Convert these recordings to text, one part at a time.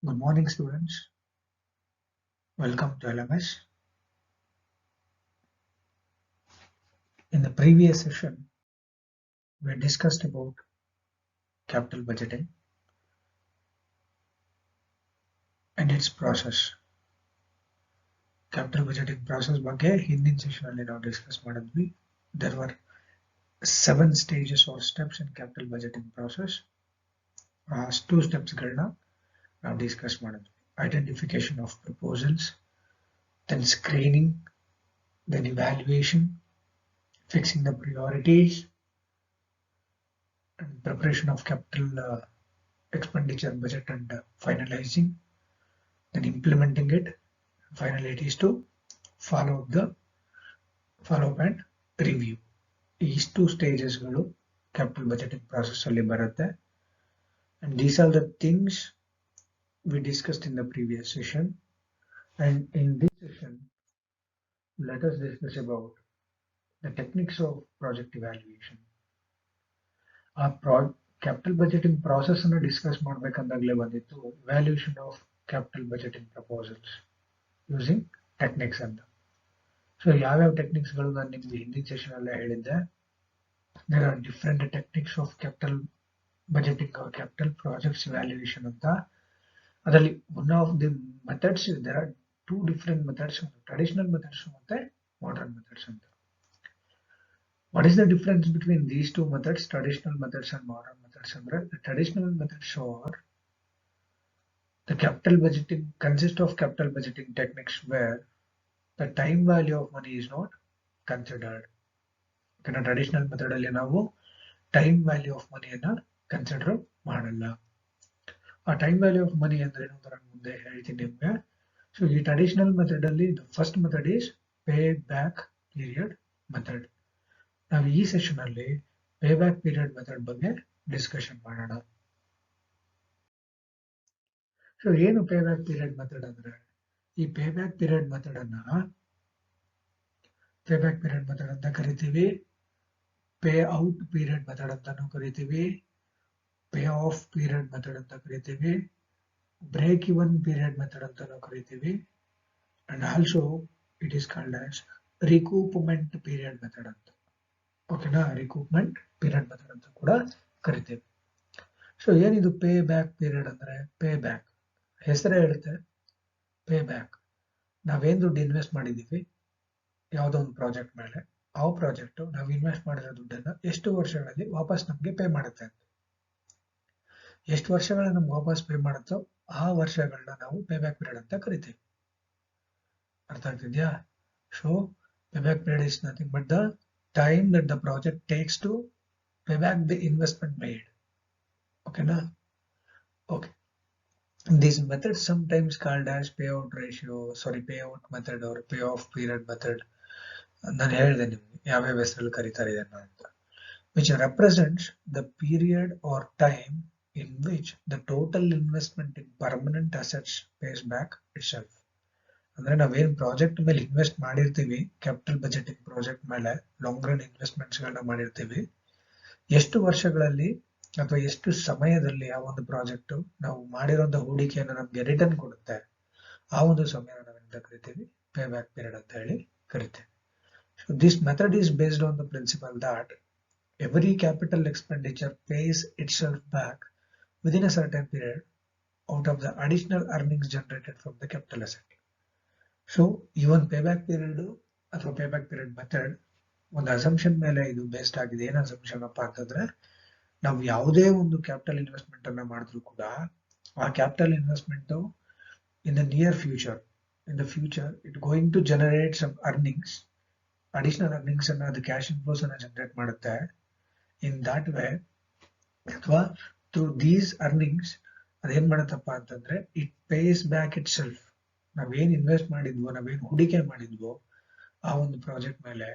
Good morning, students. Welcome to LMS. In the previous session, we discussed about capital budgeting and its process. Capital budgeting process ಬಗ್ಗೆ ಹಿಂದಿನ session ಅಲ್ಲಿ ನಾವು discuss ಮಾಡಿದ್ವಿ. There were 7 stages or steps in capital budgeting process. 2 ಸ್ಟೆಪ್ಸ್ಗಳನ್ನ ನಾವು discuss ಮಾಡಿದ್ವಿ. Identification of proposals, then screening, then evaluation, fixing the priorities, and preparation of capital expenditure budget and finalizing, then implementing it. Finally, it is to follow up and review. These 2 stages capital budgeting process alli barutte, and these are the things we discussed in the previous session. And in this session, let us discuss about the techniques of project evaluation. Capital budgeting process ಅನ್ನು discuss ಮಾಡಬೇಕಂದಾಗಲೇ ಬಂದಿತ್ತು evaluation of capital budgeting proposals using techniques ಅಂತ. So ಯಾವ್ಯಾವ ಟೆಕ್ನಿಕ್ಸ್ಗಳು ನಾನು ನಿಮ್ಗೆ ಹಿಂದಿನ session ಅಲ್ಲೇ ಹೇಳಿದ್ದೆ. There are different techniques of capital budgeting or capital projects evaluation ಅಂತ. ಅದರಲ್ಲಿ one of the methods, there are 2 different methods, traditional methods ಮತ್ತೆ modern methods ಅಂತ. What is the difference between these 2 methods, traditional methods and modern methods? The traditional methods are the capital budgeting consists of capital budgeting techniques where the time value of money is not considered. In a traditional method alli ನಾವು time value of money ಅನ್ನ consider ಮಾಡಲ್ಲ. ಆ time value of money ಅಂದ್ರೆ ಏನು ಅಂತ ನಾನು ಮುಂದೆ ಹೇಳ್ತೀನಿ ನಿಮಗೆ. So ಈ traditional method ಅಲ್ಲಿ the first method is pay back period method. ನಾವು ಈ ಸೆಷನ್ ಅಲ್ಲಿ ಪೇ ಬ್ಯಾಕ್ ಪೀರಿಯಡ್ ಮೆಥಡ್ ಬಗ್ಗೆ ಡಿಸ್ಕಷನ್ ಮಾಡೋಣ. ಸೊ ಏನು ಪೇ ಬ್ಯಾಕ್ ಪೀರಿಯಡ್ ಮೆಥಡ್ ಅಂದ್ರೆ, ಈ ಪೇ ಬ್ಯಾಕ್ ಪೀರಿಯಡ್ ಮೆಥಡ್ ಅನ್ನ ಪೇ ಬ್ಯಾಕ್ ಪೀರಿಯಡ್ ಮೆಥಡ್ ಅಂತ ಕರಿತೀವಿ, ಪೇ ಔಟ್ ಪೀರಿಯಡ್ ಮೆಥಡ್ ಅಂತಾನು ಕರಿತೀವಿ, ಪೇ ಆಫ್ ಪೀರಿಯಡ್ ಮೆಥಡ್ ಅಂತ ಕರಿತೀವಿ, ಬ್ರೇಕ್ ಇವನ್ ಪೀರಿಯಡ್ ಮೆಥಡ್ ಅಂತಾನು ಕರಿತೀವಿ, and also it is called as recoupment period method ಅಂತ. ಓಕೆನಾ, ರಿಕೂಪ್ಮೆಂಟ್ ಪೀರಿಯಡ್ ಮೆಥಡ್ ಅಂತ ಕೂಡ ಕರಿತೇವೆ. ಸೊ ಏನಿದು ಪೇ ಬ್ಯಾಕ್ ಪೀರಿಯಡ್ ಅಂದ್ರೆ, ಪೇ ಬ್ಯಾಕ್ ಹೆಸರೇ ಹೇಳುತ್ತೆ ಪೇ ಬ್ಯಾಕ್. ನಾವೇನ್ ದುಡ್ಡು ಇನ್ವೆಸ್ಟ್ ಮಾಡಿದೀವಿ ಯಾವುದೋ ಒಂದು ಪ್ರಾಜೆಕ್ಟ್ ಮೇಲೆ, ಆ ಪ್ರಾಜೆಕ್ಟ್ ನಾವು ಇನ್ವೆಸ್ಟ್ ಮಾಡಿರೋ ದುಡ್ಡನ್ನ ಎಷ್ಟು ವರ್ಷಗಳಲ್ಲಿ ವಾಪಸ್ ನಮ್ಗೆ ಪೇ ಮಾಡುತ್ತೆ ಅಂತ. ಎಷ್ಟು ವರ್ಷಗಳ ನಮ್ಗೆ ವಾಪಸ್ ಪೇ ಮಾಡುತ್ತೋ ಆ ವರ್ಷಗಳನ್ನ ನಾವು ಪೇ ಬ್ಯಾಕ್ ಪೀರಿಯಡ್ ಅಂತ ಕರಿತೀವಿ. ಅರ್ಥ ಆಗ್ತಿದ್ಯಾ? So pay back period is nothing but the time that the project takes to pay back the investment made. Okay na? Okay. These methods sometimes called as payout method or payoff period method. ನಾನು ಹೇಳಿದೆ ನಿಮ್ಗೆ ಯಾವ್ಯಾವ ಹೆಸರಲ್ಲಿ ಕರೀತಾರೆ ಇದನ್ನ ಅಂತ. Which represents the period or time in which the total investment in permanent assets pays back itself. ಅಂದ್ರೆ ನಾವೇನ್ ಪ್ರಾಜೆಕ್ಟ್ ಮೇಲೆ ಇನ್ವೆಸ್ಟ್ ಮಾಡಿರ್ತೀವಿ, ಕ್ಯಾಪಿಟಲ್ ಬಜೆಟಿಂಗ್ ಪ್ರಾಜೆಕ್ಟ್ ಮೇಲೆ ಲಾಂಗ್ ರನ್ ಇನ್ವೆಸ್ಟ್ಮೆಂಟ್ಸ್ ಗಳನ್ನ ಮಾಡಿರ್ತೀವಿ, ಎಷ್ಟು ವರ್ಷಗಳಲ್ಲಿ ಅಥವಾ ಎಷ್ಟು ಸಮಯದಲ್ಲಿ ಆ ಒಂದು ಪ್ರಾಜೆಕ್ಟ್ ನಾವು ಮಾಡಿರೋಂಥ ಹೂಡಿಕೆಯನ್ನು ನಮ್ಗೆ ರಿಟರ್ನ್ ಕೊಡುತ್ತೆ, ಆ ಒಂದು ಸಮಯ ನಾವೇನಂತ ಕರಿತೀವಿ ಪೇ ಬ್ಯಾಕ್ ಪೀರಿಯಡ್ ಅಂತ ಹೇಳಿ ಕರಿತೇವೆ. So this method is based on the principle that every capital expenditure pays itself back within a certain period out of the additional earnings generated from the capital asset. ಸೊ ಈ ಒಂದು pay back period ಅಥವಾ pay back period method ಒಂದು assumption ಮೇಲೆ ಇದು based ಆಗಿದೆ. ಏನ್ assumption ಅಪ್ಪ ಅಂತಂದ್ರೆ, ನಾವು ಯಾವುದೇ ಒಂದು ಕ್ಯಾಪಿಟಲ್ ಇನ್ವೆಸ್ಟ್ಮೆಂಟ್ ಅನ್ನ ಮಾಡಿದ್ರು ಕೂಡ ಆ capital investment in the near future it going to generate some earnings, additional earnings ಅನ್ನ, ಅದು ಕ್ಯಾಶ್ ಇನ್ಫ್ಲೋಸ್ ಅನ್ನ ಜನರೇಟ್ ಮಾಡುತ್ತೆ. ಇನ್ ದಾಟ್ ವೇ ಅಥವಾ ಥ್ರೂ ದೀಸ್ ಅರ್ನಿಂಗ್ಸ್ ಅದೇನ್ ಮಾಡುತ್ತಪ್ಪ ಅಂತಂದ್ರೆ, it pays back itself. ನಾವೇನ್ ಇನ್ವೆಸ್ಟ್ ಮಾಡಿದ್ವೋ, ನಾವೇನ್ ಹೂಡಿಕೆ ಮಾಡಿದ್ವೋ ಆ ಒಂದು ಪ್ರಾಜೆಕ್ಟ್ ಮೇಲೆ,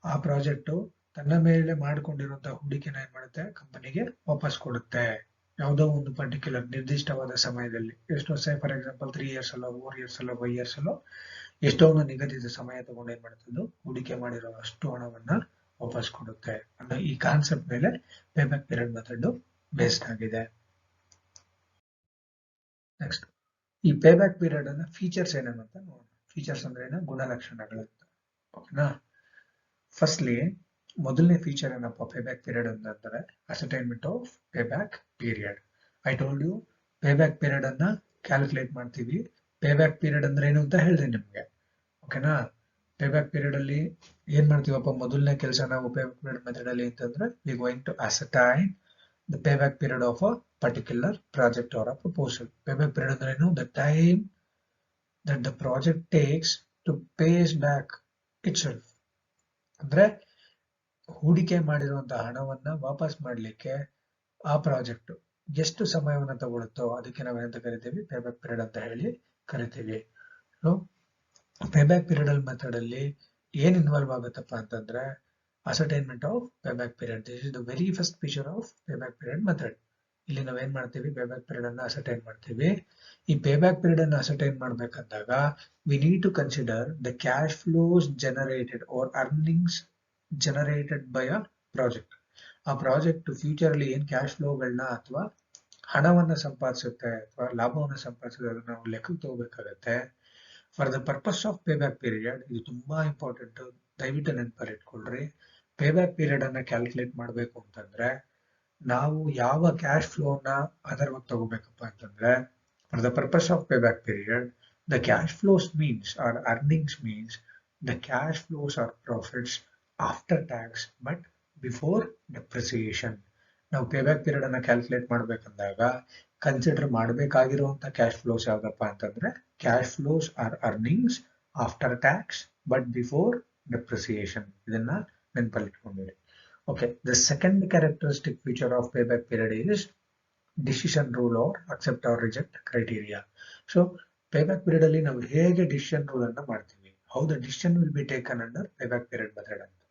ಆ ಪ್ರಾಜೆಕ್ಟ್ ತನ್ನ ಮೇಲೆ ಮಾಡ್ಕೊಂಡಿರುವಂತಹ ಹೂಡಿಕೆನ ಏನ್ ಮಾಡುತ್ತೆ, ಕಂಪನಿಗೆ ವಾಪಸ್ ಕೊಡುತ್ತೆ. ಯಾವುದೋ ಒಂದು ಪರ್ಟಿಕ್ಯುಲರ್ ನಿರ್ದಿಷ್ಟವಾದ ಸಮಯದಲ್ಲಿ, ಎಷ್ಟೋ ಸೇ ಫಾರ್ ಎಕ್ಸಾಂಪಲ್ 3 years ಅಲ್ಲೋ 4 years ಅಲ್ಲೋ 5 years ಅಲ್ಲೋ ಎಷ್ಟೋ ಒಂದು ನಿಗದಿತ ಸಮಯ ತಗೊಂಡು ಏನ್ ಮಾಡುತ್ತೆ, ಹೂಡಿಕೆ ಮಾಡಿರೋ ಅಷ್ಟು ಹಣವನ್ನ ವಾಪಸ್ ಕೊಡುತ್ತೆ ಅನ್ನೋ ಈ ಕಾನ್ಸೆಪ್ಟ್ ಮೇಲೆ pay back period method based ಆಗಿದೆ. ನೆಕ್ಸ್ಟ್ ಈ ಪೇ ಬ್ಯಾಕ್ ಪೀರಿಯಡ್ ಅನ್ನ ಫೀಚರ್ಸ್ ಏನೇನು ಅಂತ ನೋಡೋಣ. ಫೀಚರ್ಸ್ ಅಂದ್ರೆ ಏನು? ಗುಣಲಕ್ಷಣಗಳಂತ. ಓಕೆನಾ? ಫಸ್ಟ್ಲಿ ಮೊದಲನೇ ಫೀಚರ್ ಏನಪ್ಪ ಪೇ ಬ್ಯಾಕ್ ಪೀರಿಯಡ್ ಅಂತಂದ್ರೆ ascertainment of pay back period. I told you pay back period ಅನ್ನ ಕ್ಯಾಲ್ಕುಲೇಟ್ ಮಾಡ್ತೀವಿ. ಪೇ ಬ್ಯಾಕ್ ಪೀರಿಯಡ್ ಅಂದ್ರೆ ಏನು ಅಂತ ಹೇಳಿದೆ ನಿಮ್ಗೆ. ಓಕೆನಾ? ಪೇ ಬ್ಯಾಕ್ ಪೀರಿಯಡ್ ಅಲ್ಲಿ ಏನ್ ಮಾಡ್ತೀವಪ್ಪ? ಮೊದಲನೇ ಕೆಲಸ ನಾವು ಪೇ ಬ್ಯಾಕ್ ಪೀರಿಯಡ್ ಮೆಥಡ್ ಅಲ್ಲಿ ಅಂತಂದ್ರೆ we going to ascertain the payback period of a particular project or a proposal. Payback period ಅಂದ್ರೆ ಏನು? The time that the project takes to pays back itself. ಅಂದ್ರೆ ಹೂಡಿಕೆ ಮಾಡಿರುವಂತಹ ಹಣವನ್ನ ವಾಪಸ್ ಮಾಡ್ಲಿಕ್ಕೆ ಆ ಪ್ರಾಜೆಕ್ಟ್ ಎಷ್ಟು ಸಮಯವನ್ನ ತಗೊಳುತ್ತೋ ಅದಕ್ಕೆ ನಾವೇನಂತ ಕರಿತೀವಿ? ಪೇಬ್ಯಾಕ್ ಪೀರಿಯಡ್ ಅಂತ ಹೇಳಿ ಕರಿತೀವಿ. ಪೇಬ್ಯಾಕ್ ಪೀರಿಯಡ್ ಮೆಥಡ್ ಅಲ್ಲಿ ಏನ್ ಇನ್ವಾಲ್ವ್ ಆಗುತ್ತಪ್ಪ ಅಂತಂದ್ರೆ ascertainment of payback period. This is the very first feature of payback period method. ಇಲ್ಲಿ ನಾವೇನ್ ಮಾಡ್ತೀವಿ? ಪೇಬ್ಯಾಕ್ ಪೀರಿಯಡ್ ಅನ್ನ ಅಸರ್ಟೈನ್ ಮಾಡ್ತೀವಿ. ಈ ಪೇಬ್ಯಾಕ್ ಪೀರಿಯಡ್ ಅನ್ನ ಅಸರ್ಟೈನ್ ಮಾಡ್ಬೇಕಂದಾಗ we need to consider the cash flows generated or earnings generated by a project. ಆ project future ಅಲ್ಲಿ ಏನ್ ಕ್ಯಾಶ್ ಫ್ಲೋಗಳನ್ನ ಅಥವಾ ಹಣವನ್ನ ಸಂಪಾದಿಸುತ್ತೆ ಅಥವಾ ಲಾಭವನ್ನ ಸಂಪಾದಿಸುತ್ತೆ ಅದನ್ನ ನಾವು ಲೆಕ್ಕಕ್ಕೆ ತಗೋಬೇಕಾಗತ್ತೆ. For the purpose of payback period ಇದು ತುಂಬಾ ಇಂಪಾರ್ಟೆಂಟ್, ದಯವಿಟ್ಟು ನೆನಪಲ್ಲಿ ಇಟ್ಕೊಳ್ರಿ. ಪೇಬ್ಯಾಕ್ ಪೀರಿಯಡ್ ಅನ್ನ ಕ್ಯಾಲ್ಕುಲೇಟ್ ಮಾಡಬೇಕು ಅಂತಂದ್ರೆ ನಾವು ಯಾವ ಕ್ಯಾಶ್ ಫ್ಲೋನ ಆಧಾರವಾಗಿ ತಗೋಬೇಕಪ್ಪ ಅಂತಂದ್ರೆ for the purpose of payback period the cash flows means or earnings means the cash flows are profits after tax but before depreciation. ನಾವು ಪೇಬ್ಯಾಕ್ ಪೀರಿಯಡ್ ಅನ್ನ ಕ್ಯಾಲ್ಕುಲೇಟ್ ಮಾಡ್ಬೇಕಂದಾಗ ಕನ್ಸಿಡರ್ ಮಾಡಬೇಕಾಗಿರುವಂತ ಕ್ಯಾಶ್ ಫ್ಲೋಸ್ ಯಾವ್ದಪ್ಪ ಅಂತಂದ್ರೆ cash flows or earnings after tax but before depreciation. ಇದನ್ನ ನೆನಪಲ್ಲಿ ಇಟ್ಕೊಂಡಿರಿ. Okay, the second characteristic feature of payback period is decision rule or accept or reject criteria. So payback period ಅಲ್ಲಿ ನಾವು ಹೇಗೆ decision rule ಅನ್ನ ಮಾಡ್ತೀವಿ? How the decision will be taken under payback period method ಅಂತ.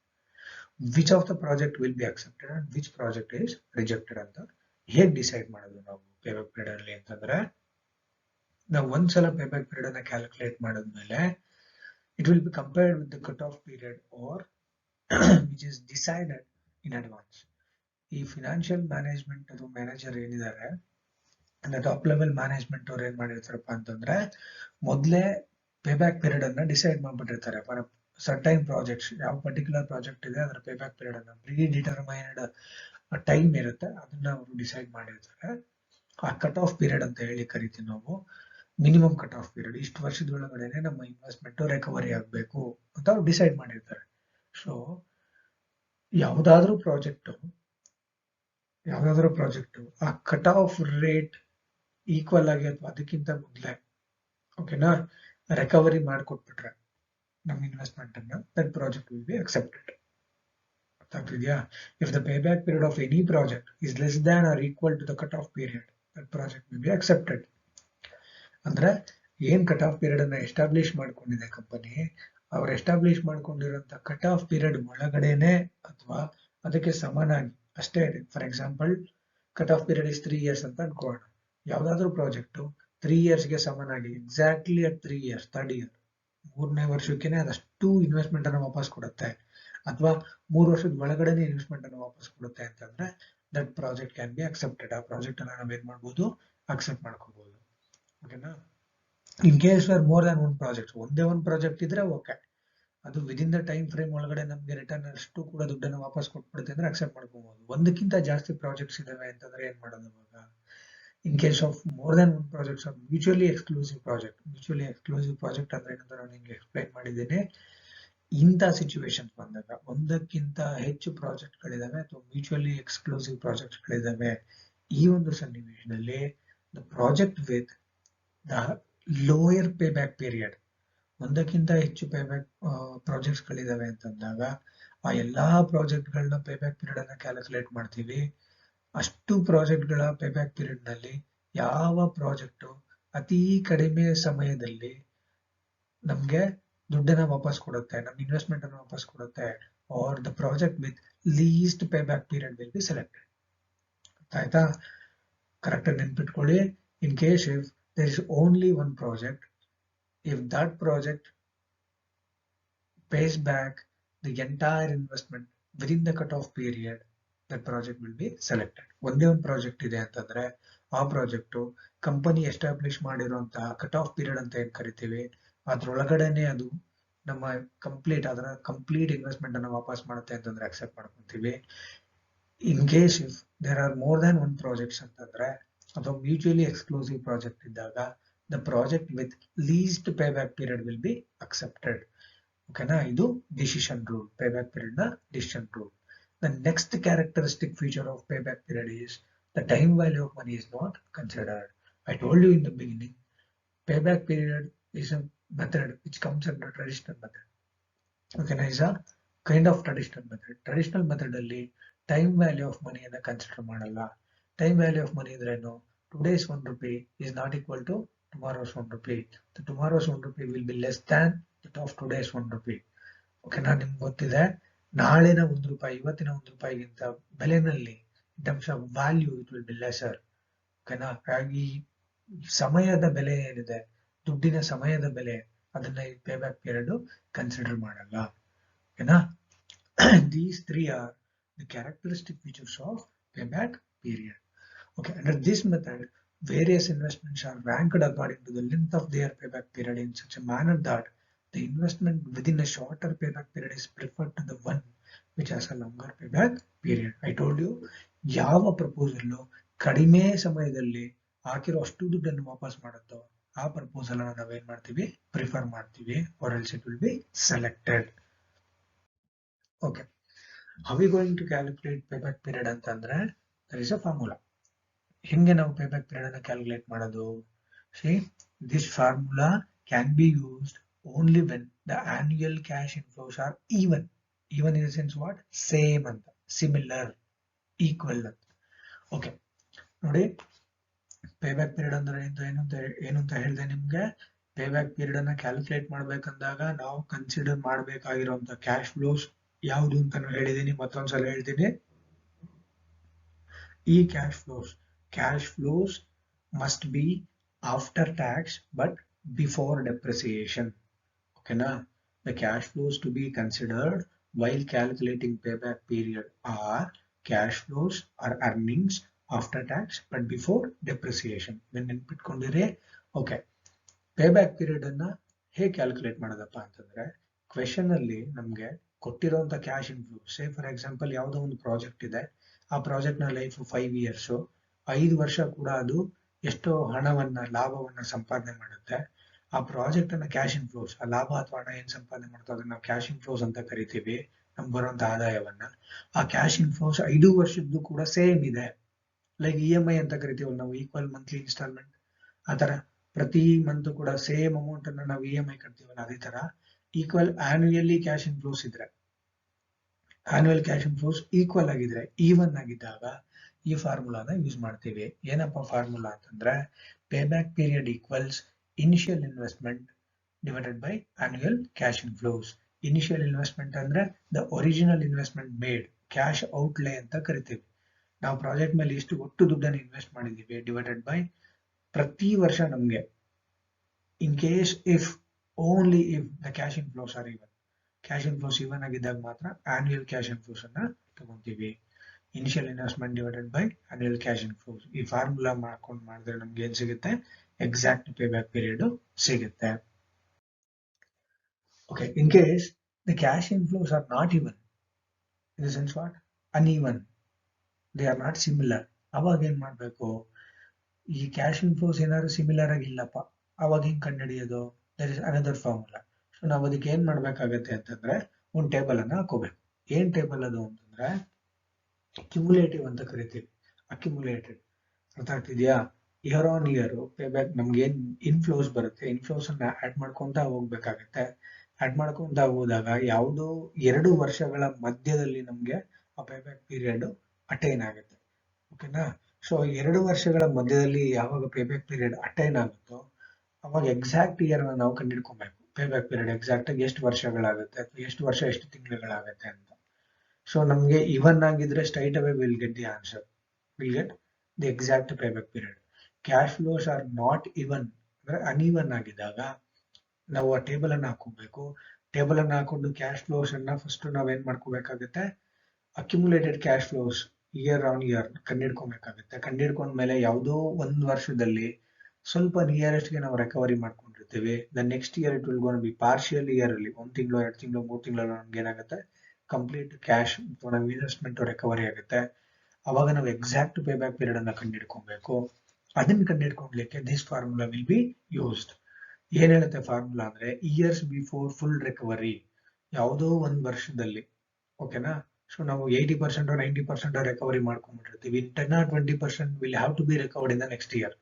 Which of the project will be accepted and which project is rejected ಅಂತ ಹೇಗೆ decide ಮಾಡೋದು ನಾವು payback period ಅಲ್ಲಿ ಅಂತಂದ್ರೆ ನಾವು ಒಂದ್ಸಲ payback period ಅನ್ನ ಕ್ಯಾಲ್ಕುಲೇಟ್ ಮಾಡಿದ್ಮೇಲೆ it will be compared with the cut-off period or which is decided in advance. ಈ ಫಿನಾನ್ಷಿಯಲ್ ಮ್ಯಾನೇಜ್ಮೆಂಟ್ ಅದು ಮ್ಯಾನೇಜರ್ ಏನಿದ್ದಾರೆ ಅಂದ್ರೆ ಟಾಪ್ ಲೆವೆಲ್ ಮ್ಯಾನೇಜ್ಮೆಂಟ್ ಅವ್ರು ಏನ್ ಮಾಡಿರ್ತಾರಪ್ಪ ಅಂತಂದ್ರೆ ಮೊದಲೇ ಪೇಬ್ಯಾಕ್ ಪೀರಿಯಡ್ ಅನ್ನ ಡಿಸೈಡ್ ಮಾಡ್ಬಿಟ್ಟಿರ್ತಾರೆ. ಫಾರ್ ಸರ್ಟೈನ್ ಪ್ರಾಜೆಕ್ಟ್ಸ್ ಯಾವ ಪರ್ಟಿಕ್ಯುಲರ್ ಪ್ರಾಜೆಕ್ಟ್ ಇದೆ ಅದರ ಪೇಬ್ಯಾಕ್ ಪೀರಿಯಡ್ ಅನ್ನ ಪ್ರೀ ಡಿಟರ್ಮೈನ್ಡ್ ಟೈಮ್ ಇರುತ್ತೆ ಅದನ್ನ ಅವರು ಡಿಸೈಡ್ ಮಾಡಿರ್ತಾರೆ. ಆ ಕಟ್ ಆಫ್ ಪೀರಿಯಡ್ ಅಂತ ಹೇಳಿ ಕರಿತೀವಿ ನಾವು. ಮಿನಿಮಮ್ ಕಟ್ ಆಫ್ ಪೀರಿಯಡ್ ಇಷ್ಟು ವರ್ಷದೊಳಗಡೆನೆ ನಮ್ಮ ಇನ್ವೆಸ್ಟ್ಮೆಂಟ್ ರಿಕವರಿ ಆಗಬೇಕು ಅಂತ ಅವ್ರು ಡಿಸೈಡ್ ಮಾಡಿರ್ತಾರೆ. ಸೊ ಯಾವ್ದಾದ್ರೂ ಪ್ರಾಜೆಕ್ಟ್ ಆ ಕಟ್ ಆಫ್ ರೇಟ್ ಈಕ್ವಲ್ ಆಗಿ ಅಥವಾ ಅದಕ್ಕಿಂತ ಮೊದಲೇ ಓಕೆನಾ ರಿಕವರಿ ಮಾಡಿಕೊಟ್ಬಿಟ್ರೆ ನಮ್ಮ ಇನ್ವೆಸ್ಟ್ಮೆಂಟ್ ಅನ್ನ that project will be accepted. ಆಗ್ತಿದ್ಯಾ? If the pay back period of any project is less than or equal to the cut off period that project will be accepted. ಅಂದ್ರೆ ಏನ್ ಕಟ್ ಆಫ್ ಪೀರಿಯಡ್ ಅನ್ನ establish ಮಾಡ್ಕೊಂಡಿದೆ company, ಅವ್ರು establish ಮಾಡ್ಕೊಂಡಿರೋಂಥ cut off period ಒಳಗಡೆನೆ ಅಥವಾ ಅದಕ್ಕೆ ಸಮನಾಗಿ ಅಷ್ಟೇ ಇದೆ. For example cut off period is 3 years ಅಂತ ಅನ್ಕೋಣ. ಯಾವ್ದಾದ್ರು ಪ್ರಾಜೆಕ್ಟ್ 3 yearsಗೆ ಸಮನಾಗಿ exactly at 3 years third year 3ನೇ ವರ್ಷಕ್ಕೇನೆ ಅದಷ್ಟು ಇನ್ವೆಸ್ಟ್ಮೆಂಟ್ ಅನ್ನು ವಾಪಸ್ ಕೊಡುತ್ತೆ ಅಥವಾ 3 ವರ್ಷದ ಒಳಗಡೆನೆ ಇನ್ವೆಸ್ಟ್ಮೆಂಟ್ ಅನ್ನು ವಾಪಸ್ ಕೊಡುತ್ತೆ ಅಂತಂದ್ರೆ that project can be accepted. ಆ ಪ್ರಾಜೆಕ್ಟ್ ಅನ್ನ ನಾವೇನ್ ಮಾಡ್ಬೋದು? ಅಕ್ಸೆಪ್ಟ್ ಮಾಡ್ಕೋಬಹುದು. ಓಕೆನಾ? In case for more than one project, ಒಂದೇ ಒಂದು ಪ್ರಾಜೆಕ್ಟ್ ಇದ್ರೆ ಓಕೆ, ಅದು ವಿದಿನ್ ದ ಟೈಮ್ ಫ್ರೇಮ್ ಒಳಗಡೆ ನಮ್ಗೆ ರಿಟರ್ನ್ ಅಷ್ಟು ಕೂಡ ದುಡ್ಡನ್ನು ವಾಪಸ್ ಕೊಟ್ಬಿಡುತ್ತೆ ಅಂದ್ರೆ ಅಕ್ಸೆಪ್ಟ್ ಮಾಡ್ಕೋಬಹುದು. ಒಂದಕ್ಕಿಂತ ಜಾಸ್ತಿ ಪ್ರಾಜೆಕ್ಟ್ಸ್ ಇದಾವೆ ಅಂತಂದ್ರೆ ಏನ್ ಮಾಡೋದು ಅವಾಗ? In case of more than one projects are mutually exclusive project ಅಂದ್ರೆ ಏನಂತ ನಾನು ನಿಮ್ಗೆ ಎಕ್ಸ್ಪ್ಲೈನ್ ಮಾಡಿದ್ದೇನೆ. ಇಂಥ ಸಿಚುವೇಶನ್ ಬಂದಾಗ ಒಂದಕ್ಕಿಂತ ಹೆಚ್ಚು ಪ್ರಾಜೆಕ್ಟ್ಗಳಿದಾವೆ ಅಥವಾ ಮ್ಯೂಚುವಲಿ ಎಕ್ಸ್ಕ್ಲೂಸಿವ್ ಪ್ರಾಜೆಕ್ಟ್ಗಳಿದಾವೆ, ಈ ಒಂದು ಸನ್ನಿವೇಶದಲ್ಲಿ the project with the lower pay back period, ಒಂದಕ್ಕಿಂತ ಹೆಚ್ಚು ಪೇಬ್ಯಾಕ್ ಪ್ರಾಜೆಕ್ಟ್ಸ್ ಗಳಿದಾವೆ ಅಂತಂದಾಗ ಆ ಎಲ್ಲಾ ಪ್ರಾಜೆಕ್ಟ್ಗಳನ್ನ ಪೇಬ್ಯಾಕ್ ಪೀರಿಯಡ್ ಅನ್ನ ಕ್ಯಾಲ್ಕುಲೇಟ್ ಮಾಡ್ತೀವಿ. ಅಷ್ಟು ಪ್ರಾಜೆಕ್ಟ್ಗಳ ಪೇಬ್ಯಾಕ್ ಪೀರಿಯಡ್ ನಲ್ಲಿ ಯಾವ ಪ್ರಾಜೆಕ್ಟ್ ಅತಿ ಕಡಿಮೆ ಸಮಯದಲ್ಲಿ ನಮ್ಗೆ ದುಡ್ಡನ್ನ ವಾಪಸ್ ಕೊಡುತ್ತೆ, ನಮ್ಮ ಇನ್ವೆಸ್ಟ್ಮೆಂಟ್ ಅನ್ನು ವಾಪಸ್ ಕೊಡುತ್ತೆ, or the project with least payback period will be selected. ಆಯ್ತಾ? ಕರೆಕ್ಟ್ ಆಗಿ ನೆನ್ಪಿಟ್ಕೊಳ್ಳಿ. In case if there is only one project, if that project pays back the entire investment within the cut-off period, that project will be selected. ಒಂದೇ ಒಂದು project ಇದೆ ಅಂತಂದ್ರೆ ಆ project company establish ಮಾಡಿರುವಂತಹ cut off period ಅಂತ ಏನ್ ಕರಿತೀವಿ, ಅದ್ರೊಳಗಡೆನೆ ಅದು ನಮ್ಮ ಅದರ ಕಂಪ್ಲೀಟ್ ಇನ್ವೆಸ್ಟ್ಮೆಂಟ್ ಅನ್ನು ವಾಪಸ್ ಮಾಡುತ್ತೆ ಅಂತಂದ್ರೆ ಅಕ್ಸೆಪ್ಟ್ ಮಾಡ್ಕೊಂತೀವಿ. In case if there are more than one projects ಅಂತಂದ್ರೆ ಅಥವಾ ಮ್ಯೂಚುಯಲಿ ಎಕ್ಸ್ಕ್ಲೂಸಿವ್ ಪ್ರಾಜೆಕ್ಟ್ ಇದ್ದಾಗ the project with least pay back period will be accepted. ಓಕೆನಾ, ಇದು decision rule, pay back period ನ decision rule. The next characteristic feature of payback period is the time value of money is not considered. I told you in the beginning, payback period is a method which comes under traditional method. Okay, is a kind of traditional method. Traditional method alli time value of money anna consider ಮಾಡಲ್ಲ. Time value of money ಅಂದ್ರೇನು, today's 1 rupee is not equal to tomorrow's 1 rupee. The tomorrow's 1 rupee will be less than that of today's 1 rupee. ಓಕೆನಾ, ನಿಮ್ಗೆ ಗೊತ್ತಿದೆ ನಾಳಿನ 1 ರೂಪಾಯಿ ಇವತ್ತಿನ 1 ರೂಪಾಯಿಗಿಂತ ಬೆಲೆನಲ್ಲಿ in terms of value it will be lesser. ಓಕೆನಾ, ಹಾಗಾಗಿ ಸಮಯದ ಬೆಲೆ ಏನಿದೆ, ದುಡ್ಡಿನ ಸಮಯದ ಬೆಲೆ, ಅದನ್ನ ಈ ಪೇ ಬ್ಯಾಕ್ ಪೀರಿಯಡ್ ಕನ್ಸಿಡರ್ ಮಾಡಲ್ಲ. ಓಕೆನಾ, these 3 R the characteristic features of pay back period. Okay, under this method, various investments are ranked according to the length of their payback period in such a manner that the investment within a shorter payback period is preferred to the one which has a longer payback period. I told you, ಯಾವ proposal ಕಡಿಮೆ ಸಮಯದಲ್ಲಿ ಹಾಕಿರೋ ಅಷ್ಟು ದುಡ್ಡನ್ನು ವಾಪಸ್ ಮಾಡುತ್ತೋ ಆ proposal ಅನ್ನು ನಾವೇನ್ ಮಾಡ್ತೀವಿ, ಪ್ರಿಫರ್ ಮಾಡ್ತೀವಿ, or else it will be selected. Okay, how we going to calculate payback period ಅಂತಂದ್ರೆ there is a formula. ಹೆಂಗೆ ನಾವು ಪೇಬ್ಯಾಕ್ ಪೀರಿಯಡ್ ಅನ್ನು ಕ್ಯಾಲ್ಕುಲೇಟ್ ಮಾಡೋದು? See, this formula can be used only when the annual cash inflows are even in the sense what, same ಅಂತ, similar, equal ಅಂತ. Okay ನೋಡಿ, ಪೇಬ್ಯಾಕ್ period ಅಂದ್ರೆ ಏನು ಅಂತ ಹೇಳಿದೆ ನಿಮ್ಗೆ. ಪೇಬ್ಯಾಕ್ ಪೀರಿಯಡ್ ಅನ್ನ ಕ್ಯಾಲ್ಕುಲೇಟ್ ಮಾಡ್ಬೇಕಂದಾಗ ನಾವು ಕನ್ಸಿಡರ್ ಮಾಡ್ಬೇಕಾಗಿರುವಂತ ಕ್ಯಾಶ್ ಫ್ಲೋಸ್ ಯಾವುದು ಅಂತ ಹೇಳಿದೀನಿ, ಮತ್ತೊಂದ್ಸಲ ಹೇಳ್ತೀನಿ. ಈ cash flows must be after tax but before depreciation. Okay na, the cash flows to be considered while calculating payback period are cash flows or earnings after tax but before depreciation. When ನೆನ್ಪಿಟ್ಕೊಂಡಿರಿ. Okay, payback period ಅನ್ನ ಹೇಗೆ calculate ಮಾಡೋದಪ್ಪ ಅಂತಂದ್ರೆ, question ಅಲ್ಲಿ ನಮ್ಗೆ ಕೊಟ್ಟಿರುವಂತ cash inflow, say for example ಯಾವುದೋ ಒಂದು ಪ್ರಾಜೆಕ್ಟ್ ಇದೆ, ಆ ಪ್ರಾಜೆಕ್ಟ್ ನ ಲೈಫ್ 5 years, 5 ವರ್ಷ ಕೂಡ ಅದು ಎಷ್ಟೋ ಲಾಭವನ್ನ ಸಂಪಾದನೆ ಮಾಡುತ್ತೆ. ಆ ಪ್ರಾಜೆಕ್ಟ್ ಅನ್ನ ಕ್ಯಾಶ್ ಇನ್ಫ್ಲೋಸ್, ಆ ಲಾಭ ಅಥವಾ ಹಣ ಏನ್ ಸಂಪಾದನೆ ಮಾಡುತ್ತೋ ಅದನ್ನ ನಾವು ಕ್ಯಾಶ್ ಇನ್ಫ್ಲೋಸ್ ಅಂತ ಕರಿತೀವಿ, ನಮ್ಗೆ ಬರುವಂತ ಆದಾಯವನ್ನ. ಆ ಕ್ಯಾಶ್ ಇನ್ಫ್ಲೋಸ್ 5 ವರ್ಷದ್ದು ಕೂಡ ಸೇಮ್ ಇದೆ. ಲೈಕ್ EMI ಅಂತ ಕರಿತೀವಲ್ಲ ನಾವು, ಈಕ್ವಲ್ ಮಂತ್ಲಿ ಇನ್ಸ್ಟಾಲ್ಮೆಂಟ್. ಆ ತರ ಪ್ರತಿ ಮಂತ್ ಕೂಡ ಸೇಮ್ ಅಮೌಂಟ್ ಅನ್ನ ನಾವು EMI ಕಟ್ತೀವಲ್ಲ, ಅದೇ ತರ ಈಕ್ವಲ್ ಆನ್ಯುಯಲಿ ಕ್ಯಾಶ್ ಇನ್ಫ್ಲೋಸ್ ಇದ್ರೆ, ಆನ್ಯುವಲ್ ಕ್ಯಾಶ್ ಇನ್ಫ್ಲೋಸ್ ಈಕ್ವಲ್ ಆಗಿದ್ರೆ, ಈವನ್ ಆಗಿದ್ದಾಗ ಈ ಫಾರ್ಮುಲಾನ ಯೂಸ್ ಮಾಡ್ತೀವಿ. ಏನಪ್ಪ ಫಾರ್ಮುಲಾ ಅಂತಂದ್ರೆ, payback period equals initial investment divided by annual cash inflows. Initial investment ಅಂದ್ರೆ the original investment made, cash outlay ಅಂತ ಕರಿತೀವಿ. ನಾವು ಪ್ರಾಜೆಕ್ಟ್ ಮೇಲೆ ಎಷ್ಟು ಒಟ್ಟು ದುಡ್ಡನ್ನು ಇನ್ವೆಸ್ಟ್ ಮಾಡಿದೀವಿ ಡಿವೈಡೆಡ್ ಬೈ ಪ್ರತಿ ವರ್ಷ ನಮ್ಗೆ, in case if only if the cash inflows are even, cash inflows even ಆಗಿದ್ದಾಗ ಮಾತ್ರ ಆನ್ಯುವಲ್ ಕ್ಯಾಶ್ ಇನ್ಫ್ಲೋಸ್ ಅನ್ನ ತಗೊಂತೀವಿ. Initial investment divided by annual cash inflows. ಈ ಫಾರ್ಮುಲಾ ಮಾಡಿದ್ರೆ ನಮ್ಗೆ ಏನ್ ಸಿಗುತ್ತೆ, ಎಕ್ಸಾಕ್ಟ್ ಪೇಬ್ಯಾಕ್ ಪೀರಿಯಡ್ ಸಿಗುತ್ತೆ. Okay, in case the cash inflows are not even, in the sense what, uneven, they are not similar, ಅವಾಗ ಏನ್ ಮಾಡ್ಬೇಕು, ಈ ಕ್ಯಾಶ್ ಇನ್ಫ್ಲೋಸ್ ಏನಾದ್ರು ಸಿಮಿಲರ್ ಆಗಿಲ್ಲಪ್ಪ, ಅವಾಗ ಹೆಂಗ್ ಕಂಡುಹಿಡಿಯೋದು, there is another formula. So ನಾವು ಅದಕ್ಕೆ ಏನ್ ಮಾಡ್ಬೇಕಾಗತ್ತೆ ಅಂತಂದ್ರೆ, ಒಂದು ಟೇಬಲ್ ಅನ್ನ ಹಾಕೋಬೇಕು. ಏನ್ ಟೇಬಲ್ ಅದು ಅಂತಂದ್ರೆ, ಕ್ಯುಮುಲೇಟಿವ್ ಅಂತ ಕರಿತೀವಿ. ಅಕ್ಯುಮುಲೇಟೆಡ್, ಅರ್ಥ ಆಗ್ತಿದ್ಯಾ? ಇಯರ್ ಆನ್ ಇಯರ್ ಪೇಬ್ಯಾಕ್ ನಮ್ಗೆ ಏನ್ ಇನ್ಫ್ಲೋಸ್ ಬರುತ್ತೆ, ಇನ್ಫ್ಲೋಸ್ ಅನ್ನ ಆಡ್ ಮಾಡ್ಕೊಂತ ಹೋಗ್ಬೇಕಾಗತ್ತೆ. ಆಡ್ ಮಾಡ್ಕೊಂತ ಹೋದಾಗ ಯಾವುದೋ 2 ವರ್ಷಗಳ ಮಧ್ಯದಲ್ಲಿ ನಮ್ಗೆ ಆ ಪೇಬ್ಯಾಕ್ ಪೀರಿಯಡ್ ಅಟೈನ್ ಆಗುತ್ತೆ. ಓಕೆನಾ? ಸೊ 2 ವರ್ಷಗಳ ಮಧ್ಯದಲ್ಲಿ ಯಾವಾಗ ಪೇಬ್ಯಾಕ್ ಪೀರಿಯಡ್ ಅಟೈನ್ ಆಗುತ್ತೋ ಅವಾಗ ಎಕ್ಸಾಕ್ಟ್ ಇಯರ್ ನಾವು ಕಂಡುಹಿಡ್ಕೊಬೇಕು. ಪೇಬ್ಯಾಕ್ ಪೀರಿಯಡ್ ಎಕ್ಸಾಕ್ಟ್ ಆಗಿ ಎಷ್ಟು ವರ್ಷಗಳಾಗುತ್ತೆ ಅಥವಾ ಎಷ್ಟು ವರ್ಷ ಎಷ್ಟು ತಿಂಗಳುಗಳಾಗುತ್ತೆ ಅಂತ. ಸೊ ನಮ್ಗೆ ಇವನ್ ಆಗಿದ್ರೆ straight away will get the answer, will get the exact payback period. Cash flows are not even ಅಂದ್ರೆ ಅನ್ಇವನ್ ಆಗಿದ್ದಾಗ ನಾವು ಆ ಟೇಬಲ್ ಅನ್ನ ಹಾಕೋಬೇಕು. ಟೇಬಲ್ ಅನ್ನ ಹಾಕೊಂಡು ಕ್ಯಾಶ್ ಫ್ಲೋಸ್ ಅನ್ನ ಫಸ್ಟ್ ನಾವೇನ್ ಮಾಡ್ಕೋಬೇಕಾಗುತ್ತೆ, accumulated cash flows year on year ಕಂಡಿಡ್ಕೊಬೇಕಾಗುತ್ತೆ. ಕಂಡಿಡ್ಕೊಂಡ್ಮೇಲೆ ಯಾವುದೋ ಒಂದು ವರ್ಷದಲ್ಲಿ ಸ್ವಲ್ಪ ನಿಯರೆಸ್ಟ್ಗೆ ನಾವು ರಿಕವರಿ ಮಾಡ್ಕೊಂಡಿರ್ತೀವಿ. The next year it will gone be partial year ಅಲ್ಲಿ 1 ತಿಂಗಳು 2 ತಿಂಗಳು 3 ತಿಂಗಳು ನಮ್ಗೆ ಏನಾಗುತ್ತೆ ಕಂಪ್ಲೀಟ್ ಕ್ಯಾಶ್ ಇನ್ವೆಸ್ಟ್ಮೆಂಟ್ ರಿಕವರಿ ಆಗುತ್ತೆ. ಅವಾಗ ನಾವು ಎಕ್ಸಾಕ್ಟ್ ಪೇ ಬ್ಯಾಕ್ ಪೀರಿಯಡ್ ಅನ್ನ ಕಂಡಿಡ್ಕೊಬೇಕು. ಅದನ್ನ ಕಂಡಿಡ್ಕೊಳ್ಲಿಕ್ಕೆ this formula will be used. ಏನ್ ಹೇಳುತ್ತೆ ಫಾರ್ಮುಲಾ ಅಂದ್ರೆ ಇಯರ್ಸ್ ಬಿಫೋರ್ ಫುಲ್ ರಿಕವರಿ, ಯಾವುದೋ ಒಂದು ವರ್ಷದಲ್ಲಿ, ಓಕೆನಾ. ಸೊ ನಾವು 80% 90% ರಿಕವರಿ ಮಾಡ್ಕೊಂಡ್ಬಿಟ್ಟಿರ್ತೀವಿ. 10 or 20% will have to be recovered in the next year.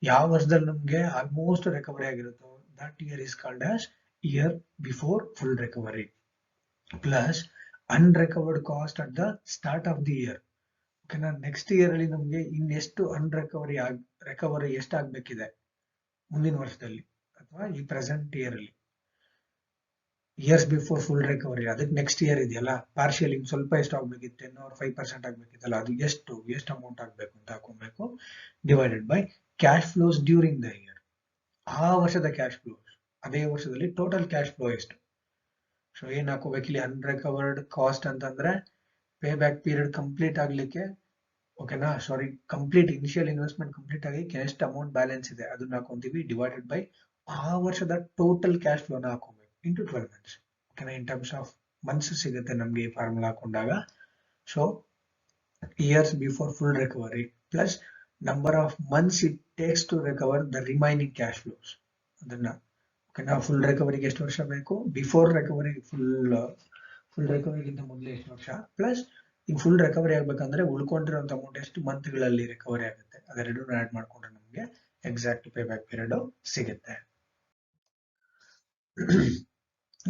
ಯಾವ ವರ್ಷದಲ್ಲಿ ನಮ್ಗೆ ಆಲ್ಮೋಸ್ಟ್ ರಿಕವರಿ ಆಗಿರುತ್ತೋ that year is called as year before full recovery. Plus unrecovered cost at the start of the year. ಓಕೆನಾ. Next year ಅಲ್ಲಿ ನಮ್ಗೆ ಇನ್ನೆಷ್ಟು ರಿಕವರಿ ಎಷ್ಟಾಗಬೇಕಿದೆ ಮುಂದಿನ ವರ್ಷದಲ್ಲಿ ಅಥವಾ ಈ ಪ್ರೆಸೆಂಟ್ ಇಯರ್ ಅಲ್ಲಿ, ಇಯರ್ಸ್ ಬಿಫೋರ್ ಫುಲ್ ರಿಕವರಿ, ಅದಕ್ಕೆ ನೆಕ್ಸ್ಟ್ ಇಯರ್ ಇದೆಯಲ್ಲ ಪಾರ್ಷಿಯಲ್ ಇನ್ ಸ್ವಲ್ಪ ಎಷ್ಟು ಆಗ್ಬೇಕಿತ್ತು 10 or 5% ಆಗ್ಬೇಕಿತ್ತಲ್ಲ, ಅದು ಎಷ್ಟು ಅಮೌಂಟ್ ಆಗ್ಬೇಕು ಅಂತ ಹಾಕೊಬೇಕು. Divided by cash flows during the year, ಆ ವರ್ಷದ ಕ್ಯಾಶ್ ಫ್ಲೋಸ್, ಅದೇ ವರ್ಷದಲ್ಲಿ ಟೋಟಲ್ ಕ್ಯಾಶ್ ಫ್ಲೋ ಎಷ್ಟು. ಸೊ ಏನ್ ಹಾಕೋಬೇಕು ಇಲ್ಲಿ, ಅನ್ರಿಕವರ್ಡ್ ಕಾಸ್ಟ್ ಅಂತಂದ್ರೆ ಪೇ ಬ್ಯಾಕ್ ಪೀರಿಯಡ್ ಕಂಪ್ಲೀಟ್ ಆಗ್ಲಿಕ್ಕೆ, ಓಕೆನಾ, sorry complete initial investment complete ಆಗಿ ಎಷ್ಟು ಅಮೌಂಟ್ ಬ್ಯಾಲೆನ್ಸ್ ಇದೆ ಅದನ್ನ ಹಾಕೊಂತೀವಿ. ಡಿವೈಡೆಡ್ ಬೈ ಆ ವರ್ಷದ ಟೋಟಲ್ ಕ್ಯಾಶ್ ಫ್ಲೋನ ಹಾಕೋಬೇಕು ಇಂಟು 12 months. ಓಕೆನಾ. ಇನ್ ಟರ್ಮ್ಸ್ ಆಫ್ ಮಂತ್ಸ್ ಸಿಗುತ್ತೆ ನಮ್ಗೆ ಈ ಫಾರ್ಮುಲಾ ಹಾಕೊಂಡಾಗ. So years before full recovery plus number of months it takes to recover the remaining cash flows, ಅದನ್ನ, ಓಕೆನಾ. ಫುಲ್ ರಿಕವರಿಗೆ ಎಷ್ಟು ವರ್ಷ ಬೇಕು, ಬಿಫೋರ್ ರಿಕವರಿ ಫುಲ್ ರಿಕವರಿಗಿಂತ ಮೊದಲು ಎಷ್ಟು ವರ್ಷ, ಪ್ಲಸ್ ಈಗ ಫುಲ್ ರಿಕವರಿ ಆಗ್ಬೇಕಂದ್ರೆ ಉಳ್ಕೊಂಡಿರೋಂಥ ಅಮೌಂಟ್ ಎಷ್ಟು ಮಂತ್ಗಳಲ್ಲಿ ರಿಕವರಿ ಆಗುತ್ತೆ, ಅದೆರಡೂ ಆಡ್ ಮಾಡ್ಕೊಂಡ್ರೆ ನಮಗೆ ಎಕ್ಸಾಕ್ಟ್ ಪೇ ಬ್ಯಾಕ್ ಪೀರಿಯಡ್ ಸಿಗುತ್ತೆ.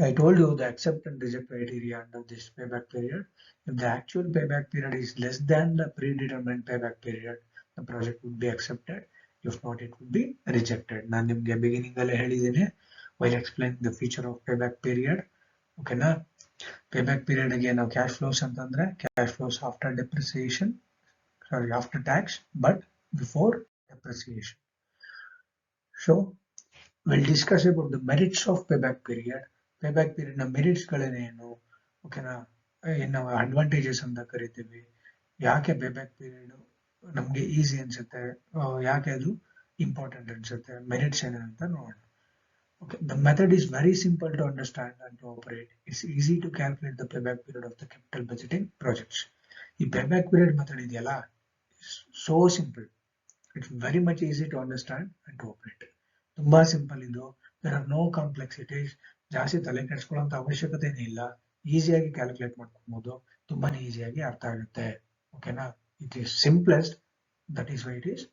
I told you the accept and reject criteria under this payback period. If the actual payback period is less than the predetermined payback period, the project would be accepted. If not, it would be rejected. ನಾನು ನಿಮಗೆ beginning ಅಲ್ಲಿ ಹೇಳಿದ್ದೀನಿ while explaining the feature of payback period. ಓಕೆನಾ. ಪೇಬ್ಯಾಕ್ period ಗೆ ನಾವು cash flows ಅಂತಂದ್ರೆ cash flows after depreciation, sorry after tax but before depreciation. So we'll discuss about the merits of payback period. Payback period ನ merits ಗಳೇನೇನು, ಓಕೆನಾ, ಏನ್ ನಾವು advantages ಅಂತ ಕರಿತೀವಿ, ಯಾಕೆ ಪೇಬ್ಯಾಕ್ ಪೀರಿಯಡ್ ನಮ್ಗೆ ಈಸಿ ಅನ್ಸುತ್ತೆ, ಯಾಕೆ ಅದು ಇಂಪಾರ್ಟೆಂಟ್ ಅನ್ಸುತ್ತೆ, ಮೆರಿಟ್ಸ್ ಏನೇನಂತ ನೋಡೋಣ. Okay, the method is very simple to understand and to operate. It's easy to calculate the payback period of the capital budgeting projects. The payback period method ideyala is so simple. It's very much easy to understand and to operate. ತುಂಬಾ simple ಇದು. there are no complexities. ಜಾಸ್ತಿ ತಲೆ ಕೆಡಿಸ್ಕೊಳ್ಳೋಂತ ಅವಶ್ಯಕತೆ ಇಲ್ಲ. ಈಸಿಯಾಗಿ calculate ಮಾಡ್ಕೊಬಹುದು, ತುಂಬಾನೇ ಈಸಿಯಾಗಿ ಅರ್ಥ ಆಗುತ್ತೆ. ಓಕೆನಾ. It is simplest, that is why it is